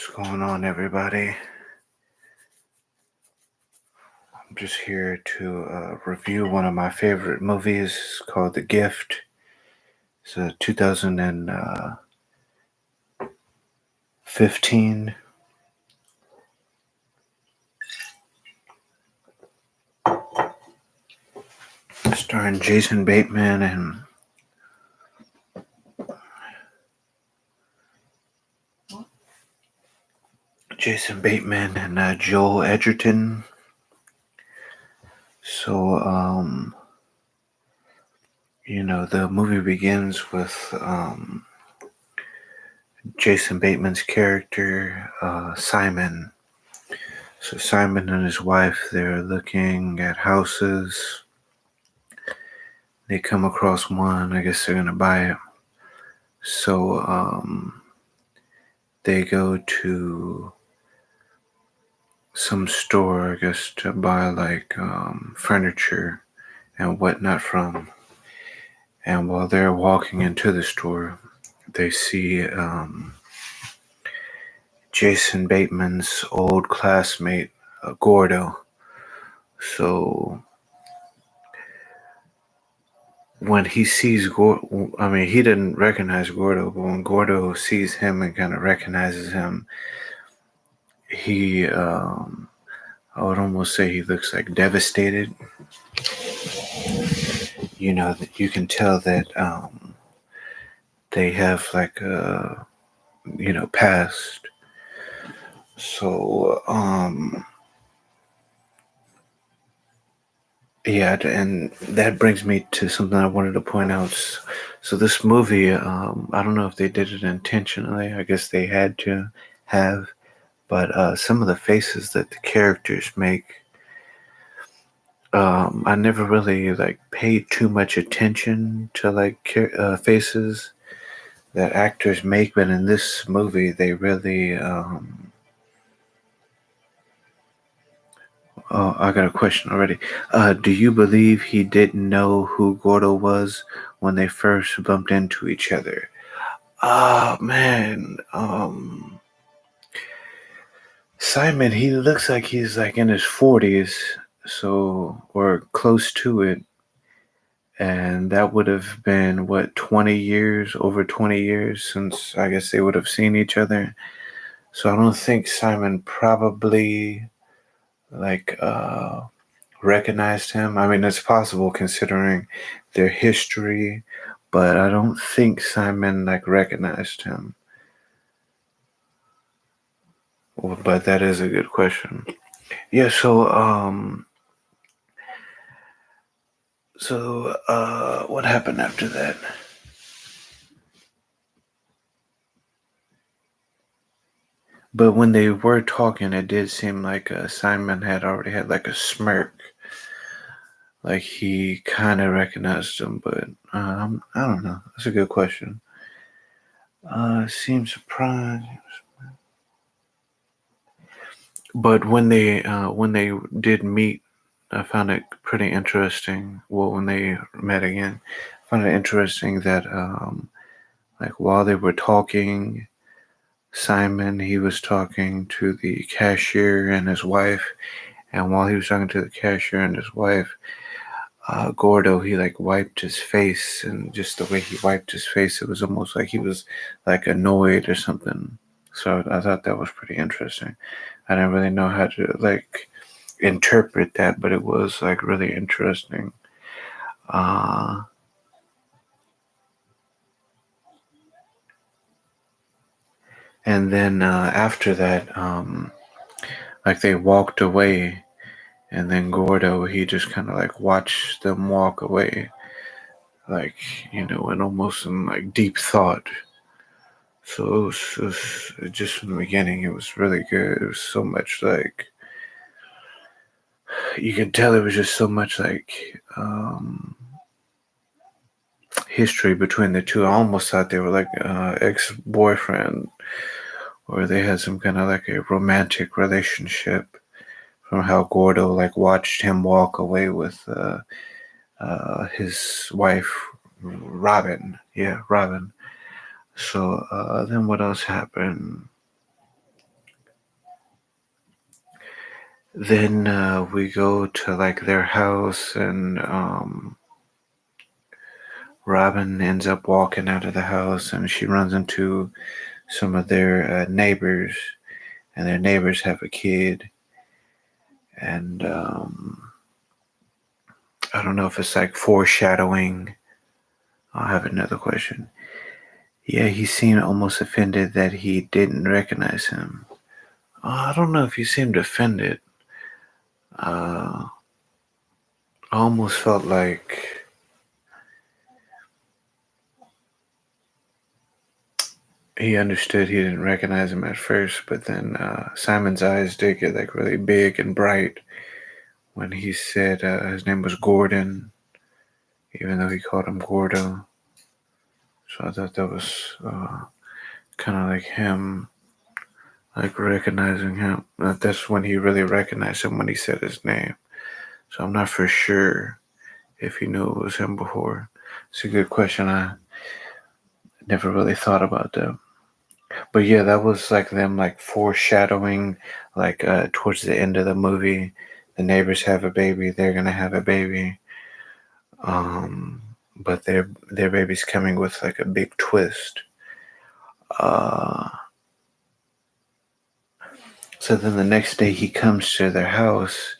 What's going on, everybody? I'm just here to review one of my favorite movies called The Gift. It's a 2015 starring Jason Bateman and Joel Edgerton. So, the movie begins with Jason Bateman's character, Simon. So Simon and his wife, they're looking at houses. They come across one. I guess they're gonna buy it. So they go to some store, I guess, to buy like furniture and whatnot from. And while they're walking into the store, they see Jason Bateman's old classmate, Gordo. So when he sees Gordo, I mean, he didn't recognize Gordo, but when Gordo sees him and kind of recognizes him, he, I would almost say he looks like devastated. That you can tell that they have like a, past. So, yeah, and that brings me to something I wanted to point out. So this movie, I don't know if they did it intentionally. I guess they had to have, but some of the faces that the characters make, I never really like paid too much attention to like faces that actors make, but in this movie, they really. Oh, I got a question already. Do you believe he didn't know who Gordo was when they first bumped into each other? Oh man, Simon, he looks like he's like in his 40s, so or close to it, and that would have been what 20 years, over 20 years since I guess they would have seen each other. So I don't think Simon probably like recognized him. I mean, it's possible considering their history, but I don't think Simon like recognized him. Well, but that is a good question. Yeah. So what happened after that? But when they were talking, it did seem like Simon had already had like a smirk, like he kind of recognized him. But I don't know. That's a good question. Seems surprised. But when they did meet, I found it pretty interesting. Well, when they met again, I found it interesting that like while they were talking, Simon he was talking to the cashier and his wife, and while he was talking to the cashier and his wife, Gordo he like wiped his face, and just the way he wiped his face, it was almost like he was like annoyed or something. So I thought that was pretty interesting. I didn't really know how to like interpret that, but it was like really interesting. Uh, and then after that, like they walked away, and then Gordo he just kind of like watched them walk away, like and almost in like deep thought. So it was just from the beginning, it was really good. It was so much like you could tell it was just so much like history between the two. I almost thought they were like ex-boyfriend, or they had some kind of like a romantic relationship from how Gordo like watched him walk away with his wife Robin. Yeah, Robin. So then what else happened? Then we go to like their house, and Robin ends up walking out of the house, and she runs into some of their neighbors, and their neighbors have a kid, and I don't know if it's like foreshadowing. I'll have another question. Yeah, he seemed almost offended that he didn't recognize him. I don't know if he seemed offended. Uh, I almost felt like he understood he didn't recognize him at first, but then Simon's eyes did get like really big and bright when he said his name was Gordon, even though he called him Gordo. So I thought that was kind of like him, like recognizing him. That's when he really recognized him when he said his name. So I'm not for sure if he knew it was him before. It's a good question. I never really thought about that. But yeah, that was like them like foreshadowing, like towards the end of the movie, the neighbors have a baby, they're gonna have a baby. But their baby's coming with like a big twist. Uh, so then the next day he comes to their house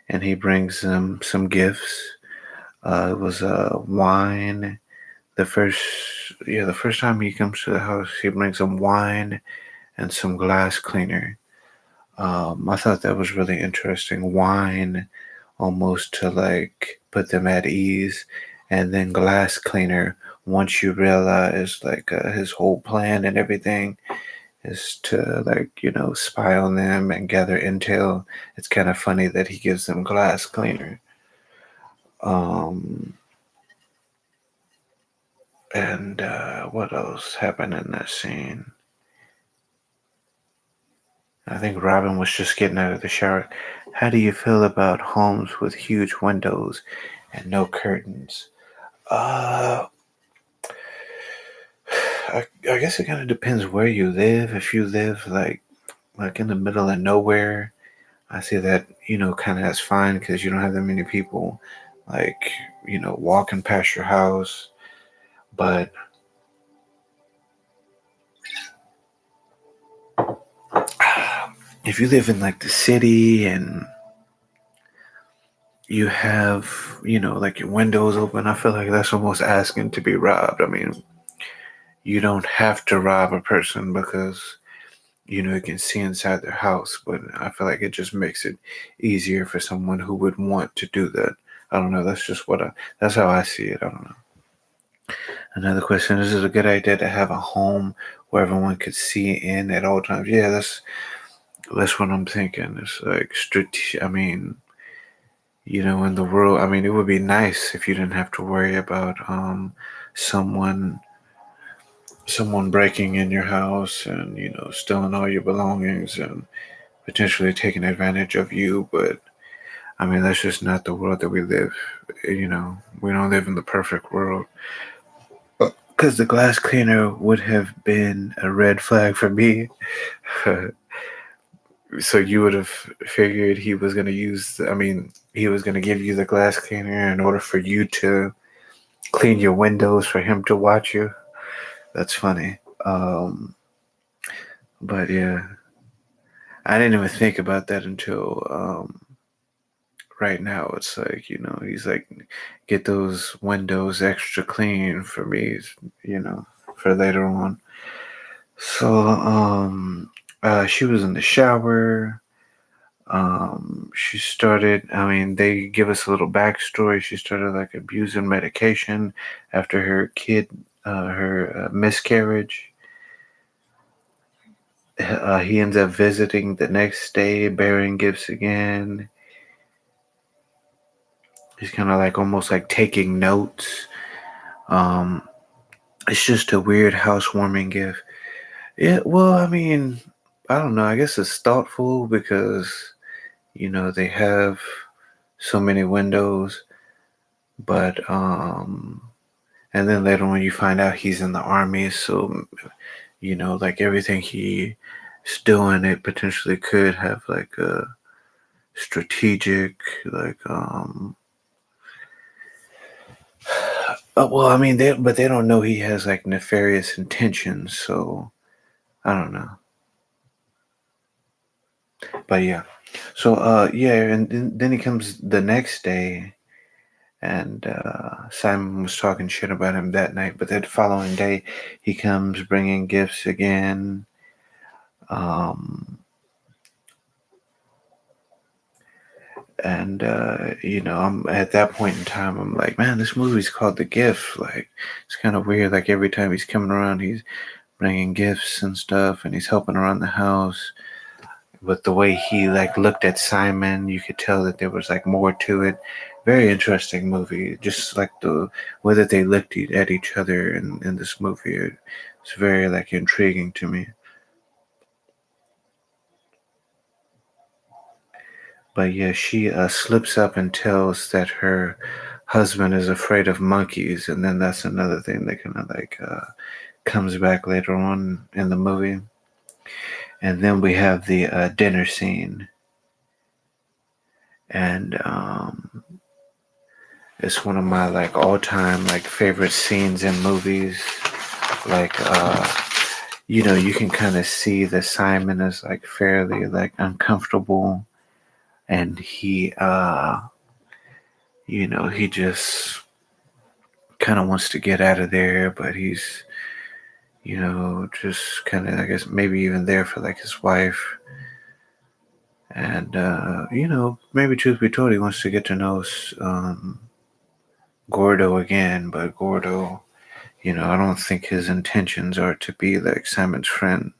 and he brings them some gifts. It was wine. The first time he comes to the house, he brings them wine and some glass cleaner. I thought that was really interesting. Wine, almost to like put them at ease, and then glass cleaner. Once you realize like his whole plan and everything is to like spy on them and gather intel. It's kind of funny that he gives them glass cleaner. Um, and what else happened in that scene? I think Robin was just getting out of the shower. How do you feel about homes with huge windows and no curtains? Uh, I guess it kind of depends where you live. If you live like in the middle of nowhere, I see that kind of that's fine because you don't have that many people like walking past your house. But if you live in like the city and you have like your windows open, I feel like that's almost asking to be robbed. I mean, you don't have to rob a person because you can see inside their house, but I feel like it just makes it easier for someone who would want to do that. I don't know. That's just that's how I see it. I don't know. Another question: is it a good idea to have a home where everyone could see in at all times? Yeah, that's what I'm thinking. It's like I mean, in the world. I mean, it would be nice if you didn't have to worry about someone someone breaking in your house and stealing all your belongings and potentially taking advantage of you. But I mean, that's just not the world that we live. We don't live in the perfect world. Because the glass cleaner would have been a red flag for me. So you would have figured he was going to he was going to give you the glass cleaner in order for you to clean your windows for him to watch you. That's funny. But yeah, I didn't even think about that until right now. It's like he's like, get those windows extra clean for me, you know, for later on. So she was in the shower. She started. I mean, they give us a little backstory. She started like abusing medication after her miscarriage. He ends up visiting the next day, bearing gifts again. He's kind of like almost like taking notes. Um, it's just a weird housewarming gift. Yeah, well, I mean, I don't know. I guess it's thoughtful because they have so many windows, but and then later on you find out he's in the army, so like everything he's doing, it potentially could have like strategic, well, I mean, they don't know he has like nefarious intentions, so I don't know. But yeah, so yeah, and then he comes the next day, and Simon was talking shit about him that night, but that following day, he comes bringing gifts again. Um, and I'm at that point in time, I'm like, man, this movie's called The Gift. Like, it's kind of weird. Like every time he's coming around, he's bringing gifts and stuff, and he's helping around the house. But the way he like looked at Simon, you could tell that there was like more to it. Very interesting movie. Just like the way that they looked at each other in this movie, it's very like intriguing to me. But yeah, she slips up and tells that her husband is afraid of monkeys, and then that's another thing that kind of like comes back later on in the movie. And then we have the dinner scene, and it's one of my like all-time like favorite scenes in movies. Like you can kind of see that Simon is like fairly like uncomfortable, and he just kind of wants to get out of there, but he's just kind of, I guess, maybe even there for like his wife. And maybe truth be told, he wants to get to know Gordo again, but Gordo, I don't think his intentions are to be like Simon's friend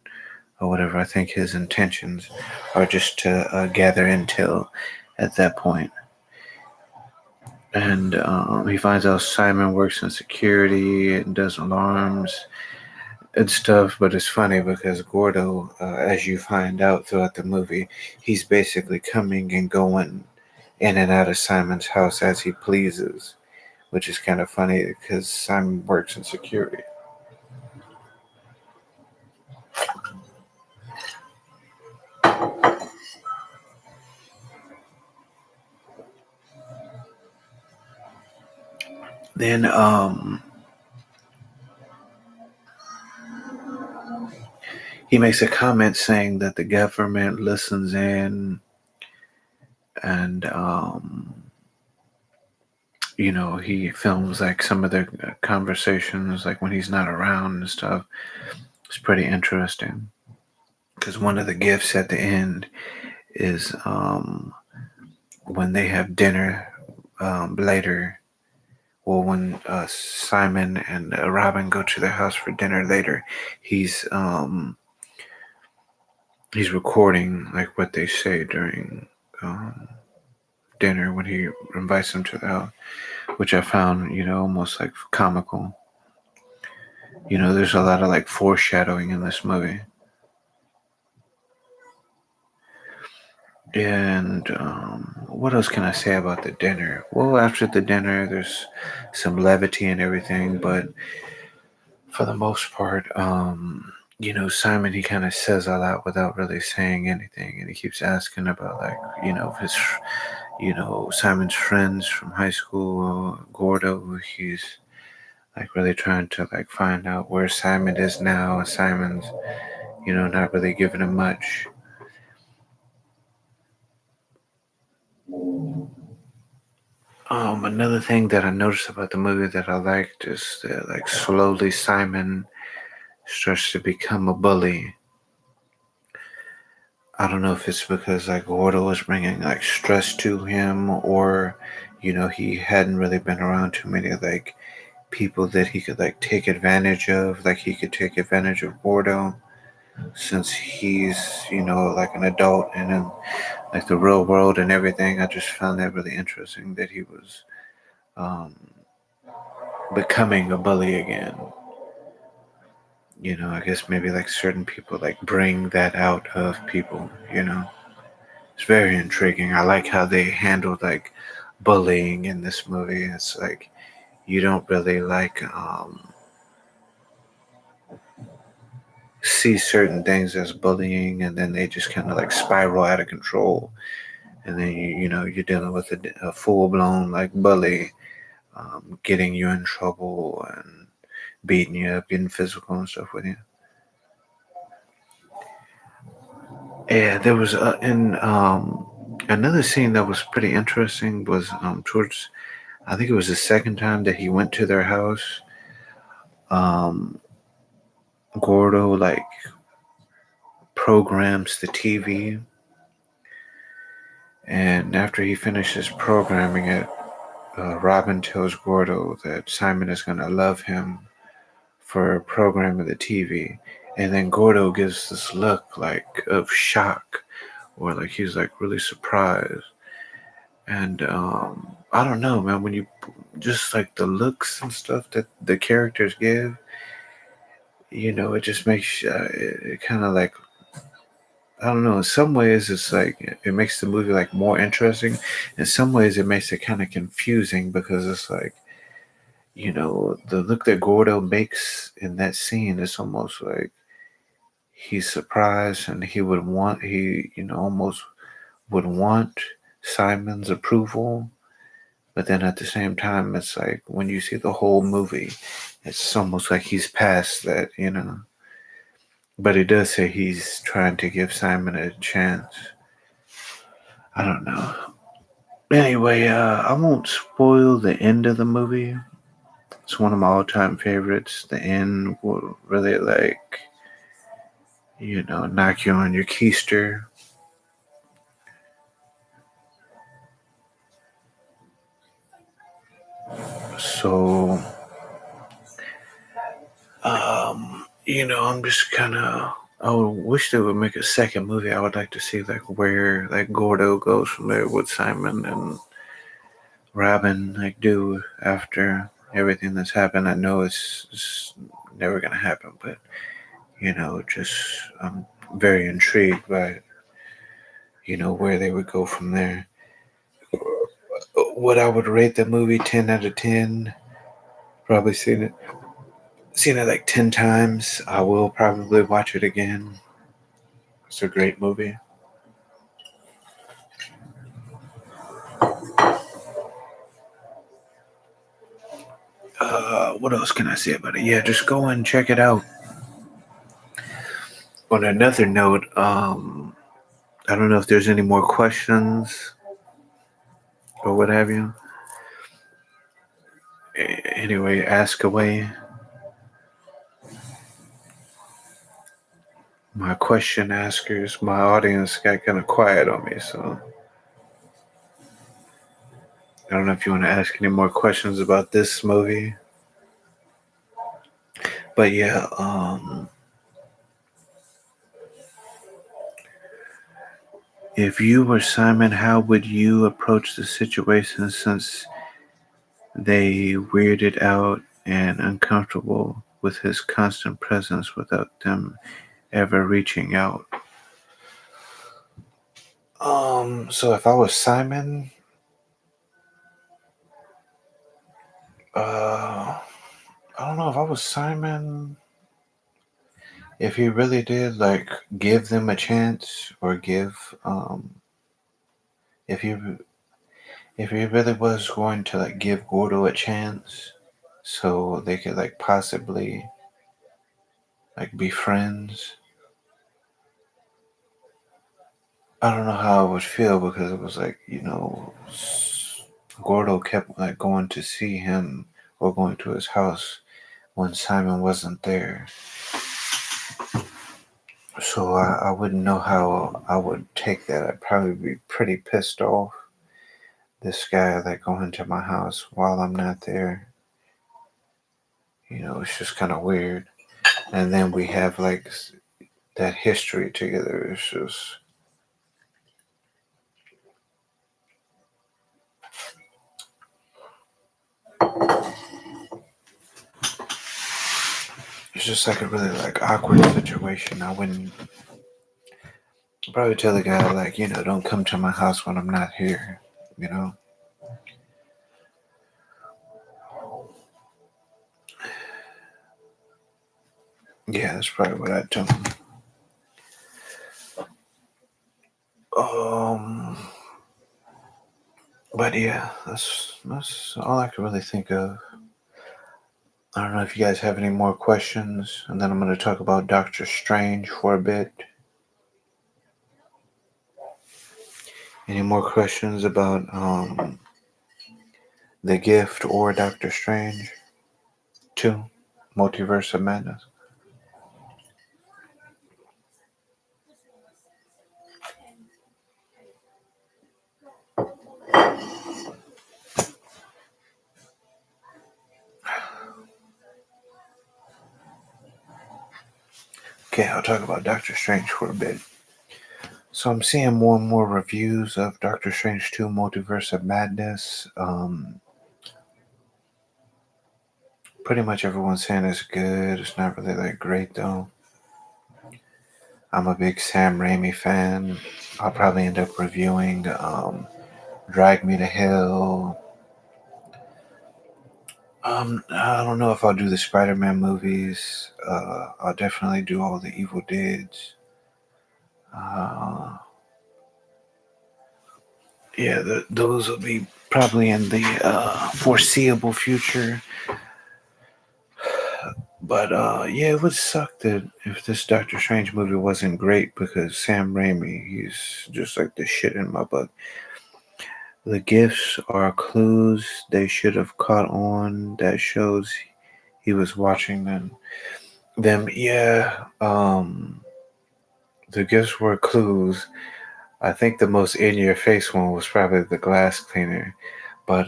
or whatever. I think his intentions are just to gather intel at that point. And he finds out Simon works in security and does alarms and stuff. But it's funny because Gordo, as you find out throughout the movie, he's basically coming and going in and out of Simon's house as he pleases, which is kind of funny because Simon works in security. Then he makes a comment saying that the government listens in, and he films like some of their conversations like when he's not around and stuff. It's pretty interesting because one of the gifts at the end is when they have dinner later. Well, when Simon and Robin go to their house for dinner later, he's he's recording like what they say during dinner when he invites them to the house, which I found almost like comical. There's a lot of like foreshadowing in this movie. And what else can I say about the dinner? Well, after the dinner, there's some levity and everything, but for the most part, Simon, he kind of says a lot without really saying anything, and he keeps asking about like his Simon's friends from high school, Gordo. He's like really trying to like find out where Simon is now, and Simon's not really giving him much. Another thing that I noticed about the movie that I liked is that like slowly Simon starts to become a bully. I don't know if it's because like Gordo was bringing like stress to him, or he hadn't really been around too many like people that he could like take advantage of. Like he could take advantage of Gordo since he's like an adult and in like the real world and everything. I just found that really interesting that he was um, becoming a bully again. I guess maybe like certain people like bring that out of people. It's very intriguing. I like how they handled like bullying in this movie. It's like you don't really like see certain things as bullying, and then they just kind of like spiral out of control. and then you're dealing with a full blown like bully, getting you in trouble and beating you up, getting physical and stuff with you. Yeah, there was in another scene that was pretty interesting was towards, I think it was the second time that he went to their house. Um, Gordo like programs the TV, and after he finishes programming it, Robin tells Gordo that Simon is gonna love him for programming the TV, and then Gordo gives this look like of shock, or like he's like really surprised. And I don't know, man. When you just like the looks and stuff that the characters give, it just makes it kind of like, I don't know. In some ways, it's like it makes the movie like more interesting. In some ways, it makes it kind of confusing because it's like, the look that Gordo makes in that scene is almost like he's surprised, and almost would want Simon's approval. But then at the same time, it's like when you see the whole movie, it's almost like he's past that. But he does say he's trying to give Simon a chance. I don't know. Anyway, I won't spoil the end of the movie. It's one of my all-time favorites. The end will really knock you on your keister. So, I'm just kind of. I would wish they would make a second movie. I would like to see like where like Gordo goes from there, with Simon and Robin like do after everything that's happened. I know it's never gonna happen, but just I'm very intrigued by where they would go from there. What I would rate the movie 10 out of 10. Probably seen it like 10 times. I will probably watch it again. It's a great movie. What else can I say about it? Yeah, just go and check it out. On another note, I don't know if there's any more questions or what have you. Anyway, ask away. My question askers, my audience got kind of quiet on me, so I don't know if you want to ask any more questions about this movie. But yeah, if you were Simon, how would you approach the situation since they weirded out and uncomfortable with his constant presence without them ever reaching out? So if I was Simon, I don't know if I was Simon, if he really did like give them a chance, or if he if he really was going to like give Gordo a chance, so they could like possibly like be friends. I don't know how I would feel, because it was like, Gordo kept like going to see him or going to his house when Simon wasn't there. So I wouldn't know how I would take that. I'd probably be pretty pissed off. This guy like going to my house while I'm not there. It's just kind of weird. And then we have like that history together. It's just like a really like awkward situation. I wouldn't probably tell the guy like, don't come to my house when I'm not here. You know. Yeah, that's probably what I'd tell him. Um, But yeah, that's all I can really think of. I don't know if you guys have any more questions, and then I'm going to talk about Doctor Strange for a bit. Any more questions about The Gift or Doctor Strange 2, Multiverse of Madness? Okay, I'll talk about Doctor Strange for a bit. So I'm seeing more and more reviews of Doctor Strange 2, Multiverse of Madness. Pretty much everyone's saying it's good. It's not really like great though. I'm a big Sam Raimi fan. I'll probably end up reviewing Drag Me to Hell. I don't know if I'll do the Spider-Man movies. I'll definitely do all the Evil Deads. Uh, yeah, those will be probably in the foreseeable future. But yeah, it would suck that if this Doctor Strange movie wasn't great because Sam Raimi, he's just like the shit in my book. The gifts are clues they should have caught on. That shows he was watching them. Yeah, the gifts were clues. I think the most in your face one was probably the glass cleaner. But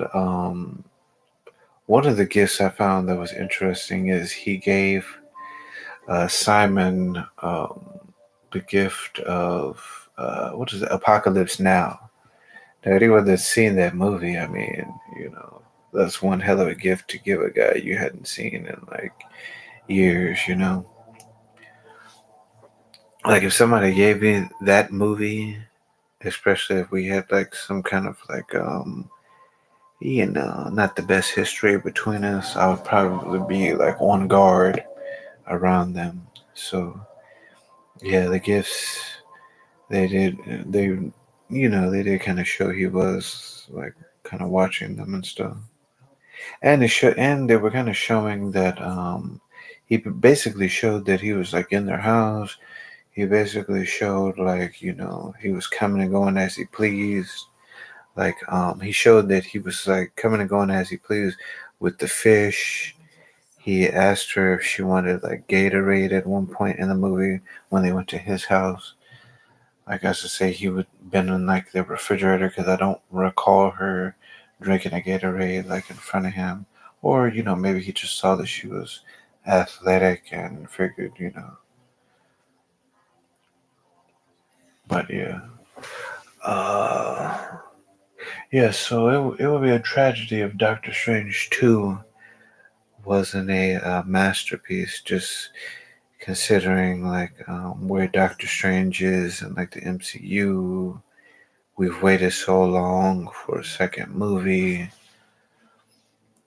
one of the gifts I found that was interesting is he gave Simon the gift of what is it, Apocalypse Now. Now, anyone that's seen that movie, I mean, that's one hell of a gift to give a guy you hadn't seen in like years. Like if somebody gave me that movie, especially if we had like some kind of like not the best history between us, I would probably be like on guard around them. So yeah, the gifts they did they did kind of show he was like kind of watching them and stuff, and they were kind of showing that he basically showed that he was like in their house. He basically showed like he was coming and going as he pleased. Like he showed that he was like coming and going as he pleased with the fish. He asked her if she wanted like Gatorade at one point in the movie when they went to his house. Like I should say, he would been in like the refrigerator because I don't recall her drinking a Gatorade like in front of him, or maybe he just saw that she was athletic and figured. But yeah, uh, yeah. So it would be a tragedy if Doctor Strange 2 wasn't a masterpiece. Just considering like where Doctor Strange is and like the MCU. We've waited so long for a second movie.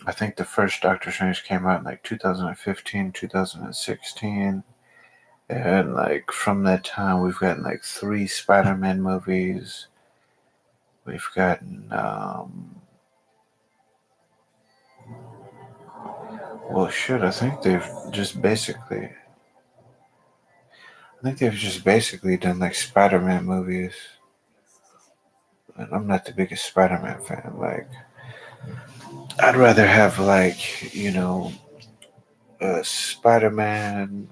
I think the first Doctor Strange came out in like 2015, 2016. And like from that time, we've gotten like three Spider Man movies. We've gotten, well, shit, I think they've just basically done like Spider Man movies. And I'm not the biggest Spider Man fan. Like, I'd rather have like, Spider Man,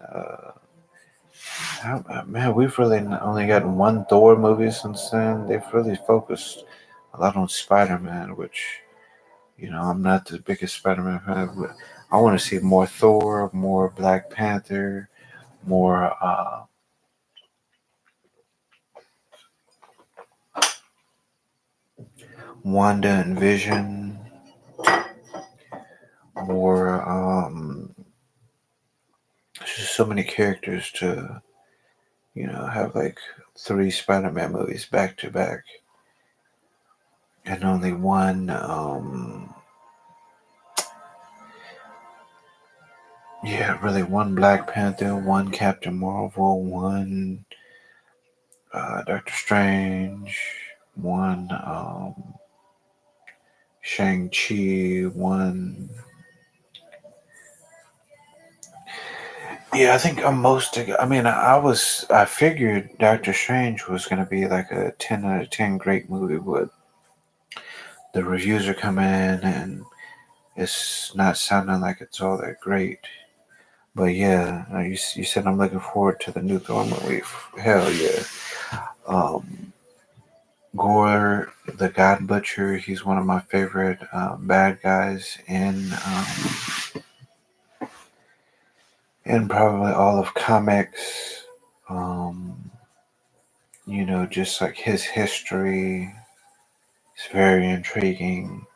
man, we've really only gotten one Thor movie since then. They've really focused a lot on Spider Man, which, I'm not the biggest Spider Man fan, but I want to see more Thor, more Black Panther, more Wanda and Vision, more, just so many characters to, have like three Spider Man movies back to back, and only one, yeah, really one Black Panther, one Captain Marvel, one Doctor Strange, one Shang-Chi one. Yeah, I think I'm most. I mean, I figured Doctor Strange was gonna be like a 10 out of 10 great movie, but the reviews are coming in and it's not sounding like it's all that great. But yeah, you said I'm looking forward to the new Thor movie. Hell yeah. Um, Gore, the God Butcher, he's one of my favorite bad guys in probably all of comics. Um, just like his history is very intriguing.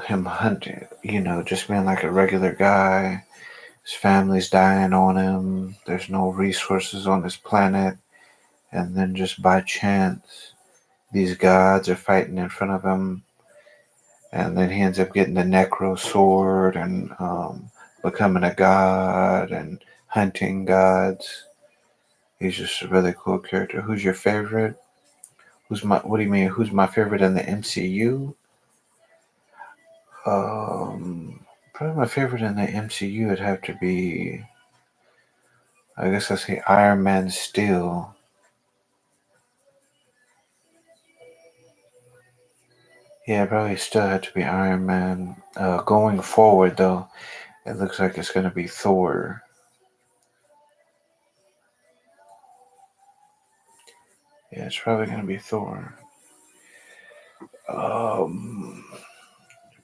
Him hunting, just being like a regular guy. His family's dying on him. There's no resources on this planet. And then just by chance, these gods are fighting in front of him. And then he ends up getting the Necro sword and becoming a god and hunting gods. He's just a really cool character. Who's your favorite? What do you mean? Who's my favorite in the MCU? Probably my favorite in the MCU would have to be, I guess I'd say Iron Man Steel. Yeah, probably still had to be Iron Man. Going forward, though, it looks like it's going to be Thor. Yeah, it's probably going to be Thor. Um,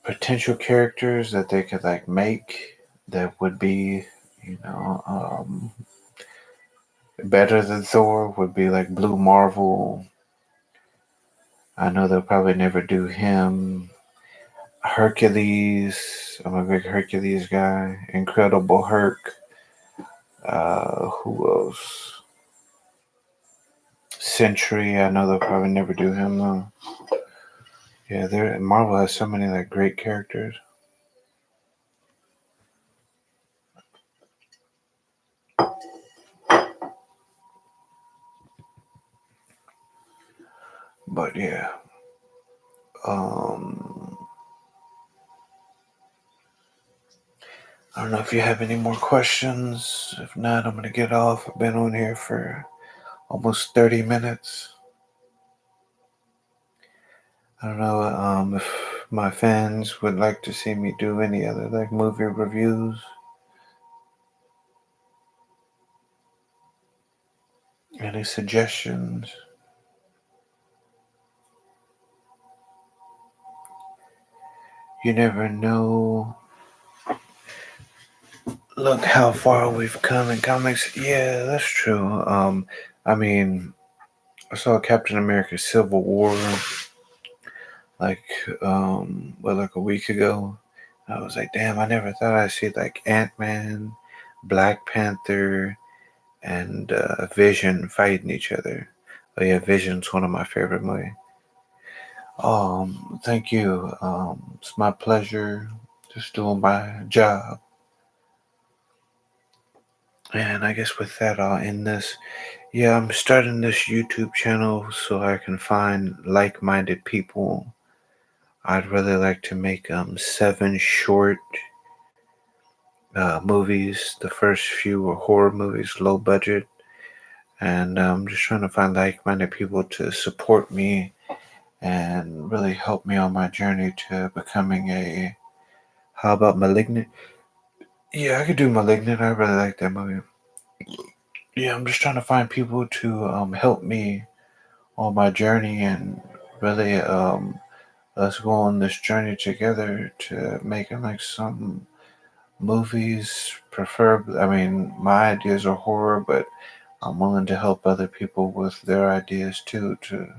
Potential characters that they could like make that would be, you know, um, better than Thor would be like Blue Marvel. I know they'll probably never do him. Hercules. I'm a big Hercules guy. Incredible Herc. Who else? Sentry. I know they'll probably never do him though. Yeah, Marvel has so many like great characters. But yeah. Um I don't know if you have any more questions. If not, I'm gonna get off. I've been on here for almost 30 minutes. I don't know if my fans would like to see me do any other like movie reviews. Any suggestions? You never know. Look how far we've come in comics. Yeah, that's true. I mean, I saw Captain America Civil War like like a week ago. I was like, damn, I never thought I'd see like Ant-Man, Black Panther, and Vision fighting each other. Oh yeah, Vision's one of my favorite movies. Thank you. It's my pleasure just doing my job. And I guess with that, I'll end this. Yeah, I'm starting this YouTube channel so I can find like-minded people. I'd really like to make 7 short movies. The first few were horror movies, low budget, and I'm just trying to find like-minded people to support me and really help me on my journey to becoming a. How about Malignant? Yeah, I could do Malignant. I really like that movie. Yeah, I'm just trying to find people to help me on my journey and really let's go on this journey together to making like some movies. Preferably, I mean, my ideas are horror, but I'm willing to help other people with their ideas too to,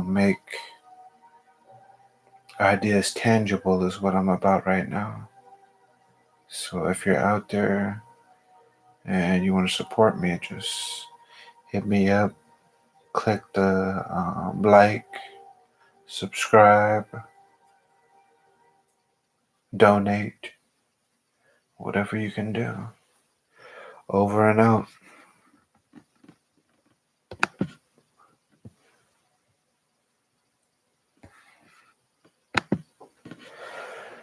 make ideas tangible is what I'm about right now. So if you're out there and you want to support me, just hit me up, click the like, subscribe, donate, whatever you can do. Over and out.